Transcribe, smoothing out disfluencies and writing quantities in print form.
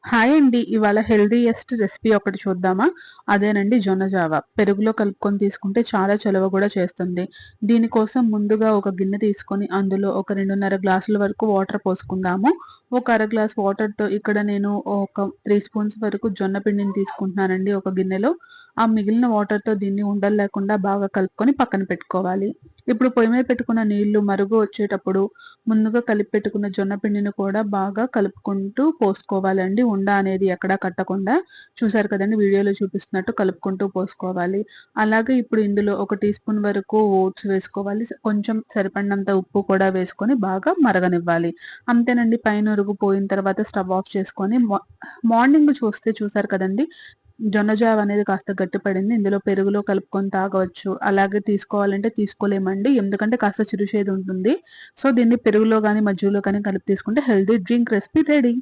Hi అండి. ఇవాళ healthiest recipe ఒకటి చూద్దామా? అదేనండి జొన్న జావ. పెరుగులో కలుపుకొని తీసుకుంటే చాలా చలువ కూడా చేస్తుంది. దీనికోసం ముందుగా ఒక గిన్నె తీసుకొని అందులో ఒక 2:30 గ్లాసుల వరకు వాటర్ పోసుకుందాము. ఒక అర గ్లాస్ వాటర్‌తో ఇక్కడ నేను ఒక 3 స్పూన్స్ వరకు జొన్న పిండిని తీసుకుంటున్నానండి ఒక గిన్నెలో. ఆ మిగిలిన వాటర్‌తో దీన్ని ఉండలు లేకుండా బాగా కలుపుకొని పక్కన పెట్టుకోవాలి. ఇప్పుడు పొయ్యి మీద పెట్టుకున్న నీళ్లు మరుగు వచ్చేటప్పుడు ముందుగా కలిపి పెట్టుకున్న జొన్న పిండిని కూడా బాగా కలుపుకుంటూ పోసుకోవాలండి. ఉండ అనేది ఎక్కడా కట్టకుండా. చూసారు కదండీ వీడియోలో చూపిస్తున్నట్టు కలుపుకుంటూ పోసుకోవాలి. అలాగే ఇప్పుడు ఇందులో ఒక టీ స్పూన్ వరకు ఓట్స్ వేసుకోవాలి. కొంచెం సరిపడినంత ఉప్పు కూడా వేసుకొని బాగా మరగనివ్వాలి. అంతేనండి. పైనురుగు పోయిన తర్వాత స్టవ్ ఆఫ్ చేసుకొని మార్నింగ్ చూసారు కదండీ! జొన్న జావ అనేది కాస్త గట్టిపడింది. ఇందులో పెరుగులో కలుపుకొని తాగవచ్చు. అలాగే తీసుకోవాలంటే తీసుకోలేమండి. ఎందుకంటే కాస్త చిరు చేదు ఉంటుంది. సో, దీన్ని పెరుగులో గాని, మజ్జిగలో కానీ కలిపి తీసుకుంటే హెల్తీ డ్రింక్ రెసిపీ రెడీ.